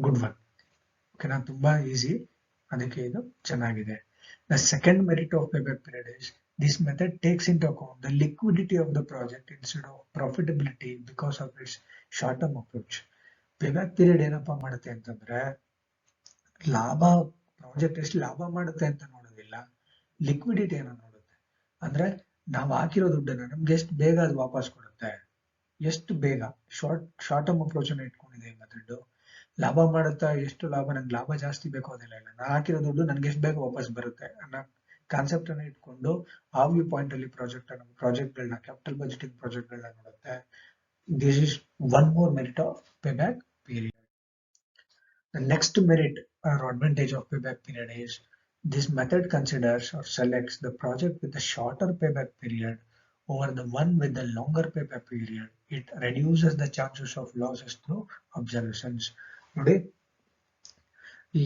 good one. ಓಕೆನಾ. ತುಂಬಾ ಈಸಿ, ಅದಕ್ಕೆ ಇದು ಚೆನ್ನಾಗಿದೆ. The second merit of payback period is this method takes into account the liquidity of the project instead of profitability because of its short-term approach. Payback period ಏನಪ್ಪಾ ಮಾಡುತ್ತೆ ಅಂತಂದ್ರೆ ಲಾಭ, project ಎಷ್ಟು ಲಾಭ ಮಾಡುತ್ತೆ ಅಂತ ನೋಡೋದಿಲ್ಲ, ಲಿಕ್ವಿಡಿಟಿಯನ್ನು ನೋಡುತ್ತೆ. ಅಂದ್ರೆ ನಾವು ಹಾಕಿರೋ ದುಡ್ಡನ್ನ ನಮ್ಗೆ ಎಷ್ಟು ಬೇಗ ಅದು ವಾಪಸ್ ಕೊಡುತ್ತೆ, ಎಷ್ಟು ಬೇಗ. ಶಾರ್ಟ್ ಟರ್ಮ್ ಅಪ್ರೋಚ್ ಅನ್ನು ಇಟ್ಕೊಂಡಿದೆ ಈ ಮೆಥಡ್. ಲಾಭ ಮಾಡುತ್ತಾ, ಎಷ್ಟು ಲಾಭ, ನಂಗೆ ಲಾಭ ಜಾಸ್ತಿ ಬೇಕು ಅದೆಲ್ಲ ಇಲ್ಲ, ನಾ ಹಾಕಿರೋ ದುಡ್ಡು ನನ್ಗೆ ಎಷ್ಟು ಬೇಗ ವಾಪಸ್ ಬರುತ್ತೆ ಅನ್ನೋ ಕಾನ್ಸೆಪ್ಟ್ ಅನ್ನ ಇಟ್ಕೊಂಡು ಆ ವ್ಯೂ ಪಾಯಿಂಟ್ ಅಲ್ಲಿ ಪ್ರಾಜೆಕ್ಟ್ಗಳನ್ನ ಕ್ಯಾಪಿಟಲ್ ಬಜೆಟಿಂಗ್ ಪ್ರಾಜೆಕ್ಟ್ಗಳನ್ನ ನೋಡುತ್ತೆ. This is one more merit of payback period. The next merit or advantage of payback period is this method considers or selects the project with a shorter payback period over the one with the longer payback period. It reduces the chances of losses through obsolescence. ನೋಡಿ, ಈ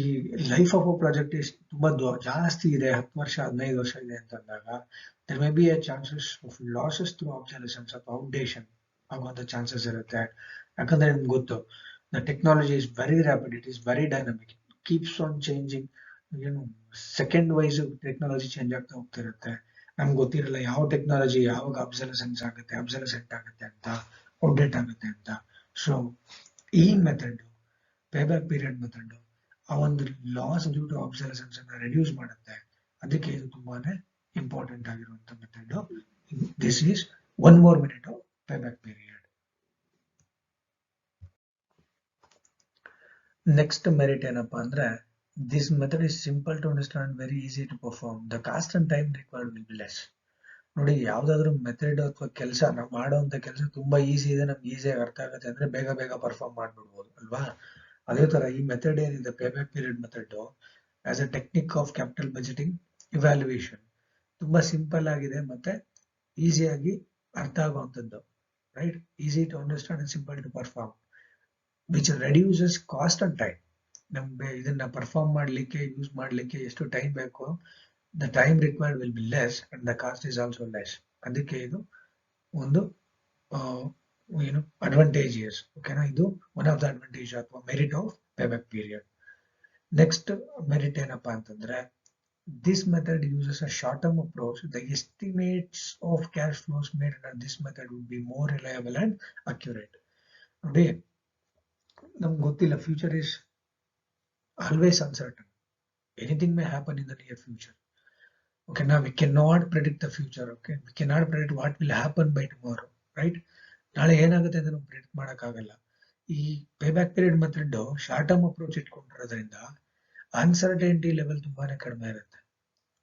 life of a project ತುಂಬಾ ಜಾಸ್ತಿ ಇದೆ, 10 ವರ್ಷ 15 ವರ್ಷ ಇದೆ ಅಂತಂದಾಗ there may be a chances of losses through obsolescence ಅಥವಾ ಔಟ್ಡೇಷನ್ ಆಗುವಂತ ಚಾನ್ಸಸ್ ಇರುತ್ತೆ. ಯಾಕಂದ್ರೆ ನಿಮ್ಗೆ ಗೊತ್ತು, the technology is very rapid, it is very dynamic, it keeps on changing. ಏನು ಸೆಕೆಂಡ್ ವೈಸ್ ಟೆಕ್ನಾಲಜಿ ಚೇಂಜ್ ಆಗ್ತಾ ಹೋಗ್ತಿರುತ್ತೆ. ನಮ್ಗೆ ಗೊತ್ತಿರಲ್ಲ ಯಾವ ಟೆಕ್ನಾಲಜಿ ಯಾವಾಗ ಅಬ್ಸಲ್ಸೆಂಟ್ ಆಗುತ್ತೆ ಅಂತ, ಔಟ್ಡೇಟ್ ಆಗುತ್ತೆ ಅಂತ. ಸೊ ಈ ಮೆಥಡ್, ಪೇಬ್ಯಾಕ್ ಪೀರಿಯಡ್ ಮೆಥಡ್, ಆ ಒಂದು ಲಾಸ್ ಡ್ಯೂ ಟು ಅಬ್ಸಲ್ಸೆನ್ಸ್ ಅನ್ನ ರೆಡ್ಯೂಸ್ ಮಾಡುತ್ತೆ. ಅದಕ್ಕೆ ಇದು ತುಂಬಾನೇ ಇಂಪಾರ್ಟೆಂಟ್ ಆಗಿರುವಂತ method. This is one more minute of payback period. Next merit ಏನಪ್ಪಾ ಅಂದ್ರೆ this method is simple to understand, very easy to perform. The cost and time required will be less. ನೋಡಿ, ಯಾವ್ದಾದ್ರು method ಅಥವಾ ಕೆಲಸ ನಾವು ಮಾಡುವಂತ ಕೆಲಸ ತುಂಬಾ ಈಸಿ ಇದೆ, ನಮ್ಗೆ ಈಸಿಯಾಗಿ ಅರ್ಥ ಆಗುತ್ತೆ ಅಂದ್ರೆ ಬೇಗ ಬೇಗ ಪರ್ಫಾರ್ಮ್ ಮಾಡ್ಬಿಡ್ಬೋದು ಅಲ್ವಾ. ಅದೇ ತರ ಈ ಮೆಥಡ್ ಏನಿದೆ payback period method as a technique of capital budgeting evaluation ತುಂಬಾ ಸಿಂಪಲ್ ಆಗಿದೆ ಮತ್ತೆ ಈಸಿಯಾಗಿ ಅರ್ಥ ಆಗುವಂಥದ್ದು, right. Easy to understand and simple to perform, which reduces cost and time. ನಮ್ಗೆ ಇದನ್ನ ಪರ್ಫಾರ್ಮ್ ಮಾಡ್ಲಿಕ್ಕೆ ಯೂಸ್ ಮಾಡ್ಲಿಕ್ಕೆ ಎಷ್ಟು ಟೈಮ್ ಬೇಕೋ the time required will be less and the cost is also less. ಅದಕ್ಕೆ ಇದು ಒಂದು ಏನು ಅಡ್ವಾಂಟೇಜಸ್. ಓಕೆನಾ, ಇದು ಒನ್ ಆಫ್ ದ ಅಡ್ವಾಂಟೇಜ್ ಅಥವಾ merit of payback period. Next merit ಏನಪ್ಪಾ ಅಂತಂದ್ರೆ, this method uses a short-term approach. The estimates of cash flows made under this method would be more reliable and accurate. ನೋಡಿ, ನಮ್ಗೆ ಗೊತ್ತಿಲ್ಲ, future is always uncertain. Anything may happen in the near future. Okay, now we cannot predict the future. Okay, we cannot predict what will happen by tomorrow, right? ನಾಳೆ ಏನಾಗುತ್ತೆ ಅಂತ ನಾವು predict ಮಾಡೋಕ್ಕಾಗಲ್ಲ. ಈ payback period method short term approach ಇಟ್ಕೊಂಡಿರೋದ್ರಿಂದ uncertainty level ತುಂಬಾನೇ ಕಡಿಮೆ ಇರುತ್ತೆ.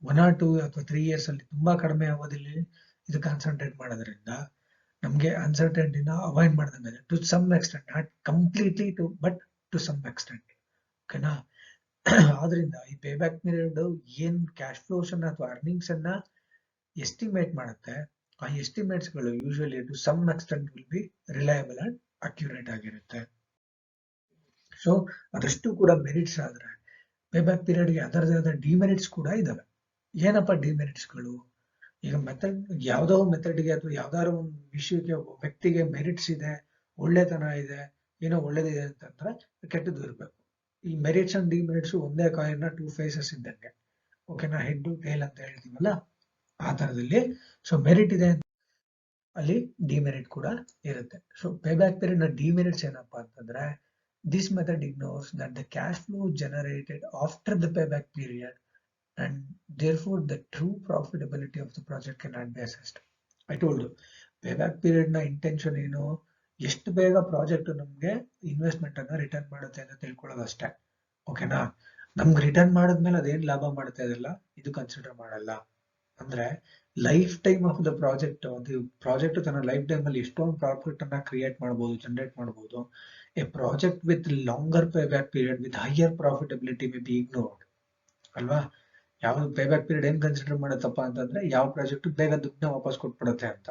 1 or 2 ಅಥವಾ 3 years ಅಲ್ಲಿ ತುಂಬಾ ಕಡಿಮೆ ಅವಧಿಯಲ್ಲಿ ಇದು ಕಾನ್ಸಂಟ್ರೇಟ್ ಮಾಡೋದ್ರಿಂದ ನಮ್ಗೆ ಅನ್ಸರ್ಟೈನಿಟಿನ ಅವಾಯ್ಡ್ ಮಾಡಿದಂಗೆ to some extent, not completely but to some extent. ಓಕೆನಾ, ಆದ್ರಿಂದ ಈ ಪೇಬ್ಯಾಕ್ ಪೀರಿಯಡ್ ಏನ್ ಕ್ಯಾಶ್ ಫ್ಲೋಸ್ ಅನ್ನ ಅಥವಾ ಅರ್ನಿಂಗ್ಸ್ ಅನ್ನ ಎಸ್ಟಿಮೇಟ್ ಮಾಡುತ್ತೆ, ಆ ಎಸ್ಟಿಮೇಟ್ಸ್ ಗಳು usually to some extent will be reliable and accurate ಆಗಿರುತ್ತೆ. ಸೊ ಅದಷ್ಟು ಕೂಡ ಮೆರಿಟ್ಸ್ ಆದ್ರೆ ಪೇಬ್ಯಾಕ್ ಪೀರಿಯಡ್ಗೆ ಅದರದೇ ಆದ ಡಿಮೆರಿಟ್ಸ್ ಕೂಡ ಇದಾವೆ. ಏನಪ್ಪ ಡಿಮೆರಿಟ್ಸ್ ಗಳು? ಈಗ ಮೆಥಡ್, ಯಾವ್ದೋ ಮೆಥಡ್ಗೆ ಅಥವಾ ಯಾವ್ದಾದ್ರು ಒಂದು ವಿಷಯಕ್ಕೆ ವ್ಯಕ್ತಿಗೆ ಮೆರಿಟ್ಸ್ ಇದೆ, ಒಳ್ಳೆತನ ಇದೆ, ಏನೋ ಒಳ್ಳೇದಿದೆ ಅಂತಂದ್ರೆ ಕೆಟ್ಟದ್ದು ಇರ್ಬೇಕು. ಈ ಮೆರಿಟ್ಸ್ ಅಂಡ್ ಡಿಮೆರಿಟ್ಸ್ ಒಂದೇ ಕಾಯಿನ್ 2 ಫೇಸಸ್ ಇದ್ದಂಗೆ. ಓಕೆನಾ, ಹೆಡ್ ಟೇಲ್ ಅಂತ ಹೇಳ್ತೀವಲ್ಲ ಆ ತರದಲ್ಲಿ. ಸೊ ಮೆರಿಟ್ ಇದೆ, ಅಲ್ಲಿ ಡಿಮೆರಿಟ್ ಕೂಡ ಇರುತ್ತೆ. ಸೊ ಪೇಬ್ಯಾಕ್ ಪೀರಿಯಡ್ ನ ಡಿಮೆರಿಟ್ಸ್ ಏನಪ್ಪಾ ಅಂತಂದ್ರೆ, this method ignores that the cash flow generated after the payback period and therefore the true profitability of the project cannot be assessed. I told you, payback period na intention ಏನು, ಎಷ್ಟು ಬೇಗ project ನಮ್ಗೆ investment ಅನ್ನ return ಮಾಡುತ್ತೆ ಅಂತ ತಿಳ್ಕೊಳ್ಳೋದು ಅಷ್ಟೇ. ಓಕೆನಾ, ನಮ್ಗೆ ರಿಟರ್ನ್ ಮಾಡಿದ್ಮೇಲೆ ಅದೇನ್ ಲಾಭ ಮಾಡುತ್ತೆ ಅದೆಲ್ಲ ಇದು ಕನ್ಸಿಡರ್ ಮಾಡಲ್ಲ. ಅಂದ್ರೆ life time of the project, ಅದು ಪ್ರಾಜೆಕ್ಟ್ ತನ್ನ ಲೈಫ್ ಟೈಮ್ ಅಲ್ಲಿ ಎಷ್ಟೊಂದು ಪ್ರಾಫಿಟ್ ಅನ್ನ ಕ್ರಿಯೇಟ್ ಮಾಡಬಹುದು, ಜನರೇಟ್ ಮಾಡಬಹುದು. A project with longer payback period with higher profitability may be ignored ಅಲ್ವಾ. ಯಾವ್ದು ಪೇಬ್ಯಾಕ್ ಪೀರಿಯಡ್ ಏನ್ ಕನ್ಸಿಡರ್ ಮಾಡತ್ತಪ್ಪ ಅಂತಂದ್ರೆ, ಯಾವ ಪ್ರಾಜೆಕ್ಟ್ ಬೇಗ ದುಡ್ಡನ್ನ ವಾಪಸ್ ಕೊಟ್ಬಿಡುತ್ತೆ ಅಂತ.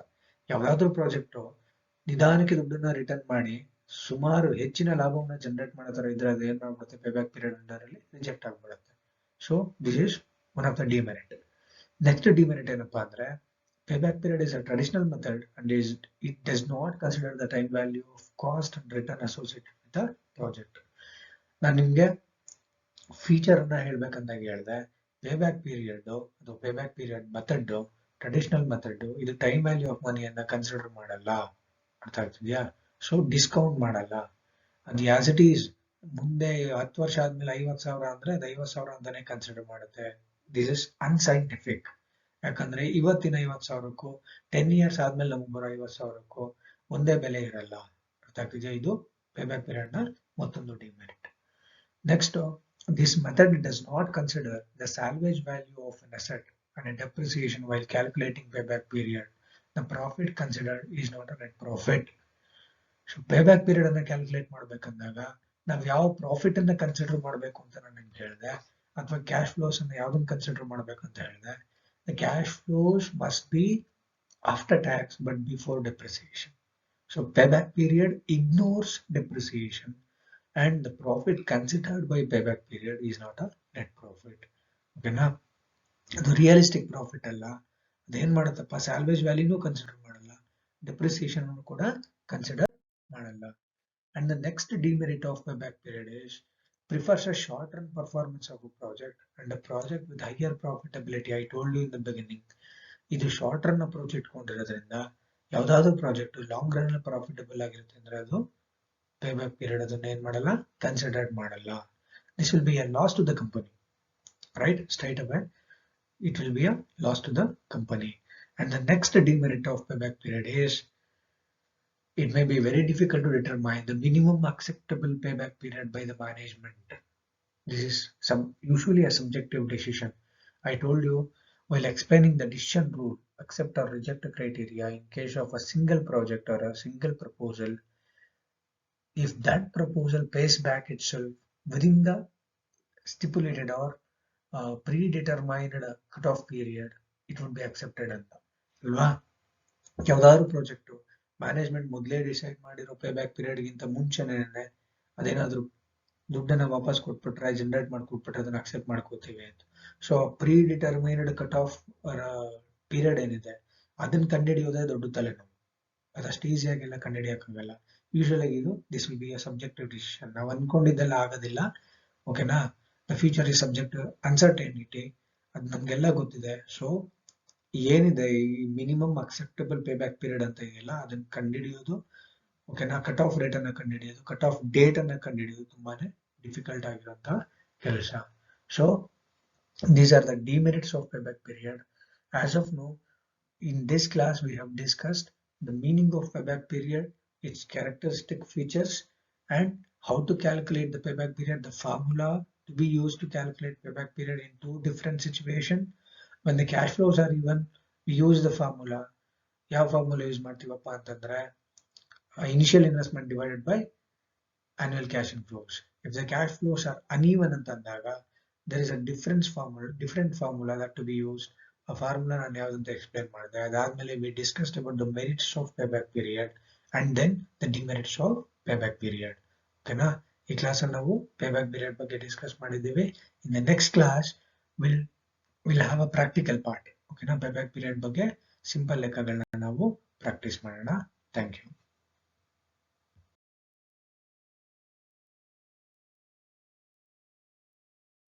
ಯಾವ್ದಾದ್ರು ಪ್ರಾಜೆಕ್ಟ್ ನಿಧಾನಕ್ಕೆ ದುಡ್ಡನ್ನ ರಿಟರ್ನ್ ಮಾಡಿ ಸುಮಾರು ಹೆಚ್ಚಿನ ಲಾಭವನ್ನ ಜನರೇಟ್ ಮಾಡೋ ತರ ಇದ್ರೆ ಅದು ಏನ್ ಮಾಡ್ಬಿಡುತ್ತೆ, ಪೇಬ್ಯಾಕ್ ಪೀರಿಯಡ್ ಅಂಡರ್ ಅಲ್ಲಿ ರಿಜೆಕ್ಟ್ ಆಗ್ಬಿಡುತ್ತೆ. So this is one of the demerit. Next demerit ಏನಪ್ಪಾ ಅಂದ್ರೆ, payback period is a traditional method and it does not consider the time value of cost and return associated with the project. ನಾನು ನಿಮ್ಗೆ feature ಅನ್ನ ಹೇಳ್ಬೇಕಂದಾಗ ಹೇಳಿದೆ, payback period ಅದು payback period method, traditional method, ಇದು time value of ಮನಿಯನ್ನ consider ಮಾಡಲ್ಲ. ಅರ್ಥ ಆಗ್ತಿದ್ಯಾ? ಸೊ ಡಿಸ್ಕೌಂಟ್ ಮಾಡಲ್ಲ. ಅದು ಆಸ್ ಇಟ್ ಈಸ್ ಮುಂದೆ 10 ವರ್ಷ ಆದ್ಮೇಲೆ 50,000 ಅಂದ್ರೆ ಅದು 50,000 ಅಂತಾನೆ ಕನ್ಸಿಡರ್ ಮಾಡುತ್ತೆ. This is unscientific. ಯಾಕಂದ್ರೆ ಇವತ್ತಿನ 50,000ಕ್ಕೂ 10 years ಆದ್ಮೇಲೆ ನಮ್ಗೆ ಬರೋ 50,000ಕ್ಕೂ ಒಂದೇ ಬೆಲೆ ಇರಲ್ಲ. ಅರ್ಥ ಆಗ್ತಿದ್ಯಾ? ಇದು ಪೇಬ್ಯಾಕ್ ಪೀರಿಯಡ್ ನ ಮತ್ತೊಂದು demerit. Next, this method does not consider the salvage value of an asset and a depreciation while calculating payback period. The profit considered is not a net profit. So payback period ಅನ್ನ calculate ಮಾಡ್ಬೇಕಂದಾಗ ನಾವು ಯಾವ profit ಅನ್ನ consider ಮಾಡಬೇಕು ಅಂತ ನಾನು ನಿಮ್ಗೆ ಹೇಳಿದೆ, ಅಥವಾ ಕ್ಯಾಶ್ ಫ್ಲೋಸ್ ಅನ್ನ ಯಾವ್ದನ್ನ ಕನ್ಸಿಡರ್ ಮಾಡ್ಬೇಕು ಅಂತ ಹೇಳಿದೆ. The cash flows must be after tax but before depreciation. So payback period ignores depreciation and the profit considered by payback period is not a net profit. ಓಕೆನಾ, ಅದು ರಿಯಲಿಸ್ಟಿಕ್ ಪ್ರಾಫಿಟ್ ಅಲ್ಲ. ಅದೇನ್ ಮಾಡುತ್ತಪ್ಪ, ಸ್ಯಾಲ್ವೇಜ್ ವ್ಯಾಲ್ಯೂನು consider ಮಾಡಲ್ಲ, depreciation ಕೂಡ consider ಮಾಡಲ್ಲ. And the next demerit of payback period is prefers a short run performance of a project and a project with higher profitability. I told you in the beginning, ಇದು short run approach ಇಟ್ಕೊಂಡಿರೋದ್ರಿಂದ ಯಾವ್ದಾದ್ರು project long run profitable ಆಗಿರುತ್ತೆ ಅಂದ್ರೆ ಅದು payback period ಅದನ್ನ ಏನ್ ಮಾಡಲ್ಲ, consider ಮಾಡಲ್ಲ. This will be a loss to the company, right? Straight away it will be a loss to the company. And the next demerit of payback period is it may be very difficult to determine the minimum acceptable payback period by the management. This is usually a subjective decision. I told you while explaining the decision rule accept or reject criteria in case of a single project or a single proposal. If that proposal pays back itself within the stipulated or predetermined cutoff period, it would be accepted ಅಂತ ಅಲ್ವಾ. ಯಾವ್ದಾದ್ರು project management ಮೊದಲೇ decide ಮಾಡಿರೋ pay back ಪೀರಿಯಡ್ಗಿಂತ ಮುಂಚೆನೇ ಅದೇನಾದ್ರು ದುಡ್ಡನ್ನ ವಾಪಸ್ ಕೊಟ್ಬಿಟ್ರೆ generate ಮಾಡ್ಕೊಟ್ಬಿಟ್ರೆ ಅದನ್ನ ಅಕ್ಸೆಪ್ಟ್ ಮಾಡ್ಕೋತೀವಿ ಅಂತ. So predetermined cut off period ಏನಿದೆ ಅದನ್ನ ಕಂಡುಹಿಡಿಯೋದೇ ದೊಡ್ಡ ತಲೆನೋವು. ಅದಷ್ಟು ಈಸಿಯಾಗೆಲ್ಲ ಕಂಡುಹಿಡಿಯಕ್ಕಾಗಲ್ಲ. ಯೂಶುವಲ್ ಆಗಿ this will be a subjective decision. ನಾವು ಅನ್ಕೊಂಡಿದ್ದೆಲ್ಲ ಆಗೋದಿಲ್ಲ. ಓಕೆನಾ. The future is subject uncertainty, ಅದು ನಮ್ಗೆಲ್ಲ ಗೊತ್ತಿದೆ. ಸೊ ಏನಿದೆ ಈ minimum acceptable pay back period ಅಂತ ಇದೆಯಲ್ಲ ಅದನ್ನ ಕಂಡುಹಿಡಿಯೋದು, ಓಕೆನಾ, ಕಟ್ ಆಫ್ ರೇಟ್ ಅನ್ನ ಕಂಡುಹಿಡಿಯೋದು, ಕಟ್ ಆಫ್ ಡೇಟ್ ಅನ್ನ ಕಂಡುಹಿಡಿಯೋದು ತುಂಬಾನೇ ಡಿಫಿಕಲ್ಟ್ ಆಗಿರುವಂತಹ ಕೆಲಸ. So these are the demerits of pay back period. As of now, in this class we have discussed the meaning of payback period, its characteristic features, and how to calculate the payback period, the formula to be used to calculate payback period in two different situations. When the cash flows are even, we use the formula. ಯಾವ formula use ಮಾಡ್ತೀವಪ್ಪ ಅಂತಂದ್ರೆ initial investment divided by annual cash inflows. If the cash flows are uneven ಅಂತಂದಾಗ there is a different formula that to be used. ಆ formula ನಾನು ಯಾವ್ದಂತ explain ಮಾಡಿದೆ. ಅದಾದ್ಮೇಲೆ we discussed about the merits of payback period and then the demerits of payback period. ಓಕೆನಾ. ಈ class ಅಲ್ಲಿ ನಾವು payback period ಬಗ್ಗೆ ಡಿಸ್ಕಸ್ ಮಾಡಿದ್ದೀವಿ. In the next class will have a practical part. ಓಕೆನಾ. payback period ಬಗ್ಗೆ ಸಿಂಪಲ್ ಲೆಕ್ಕಗಳನ್ನ ನಾವು ಪ್ರಾಕ್ಟೀಸ್ ಮಾಡೋಣ. Thank you.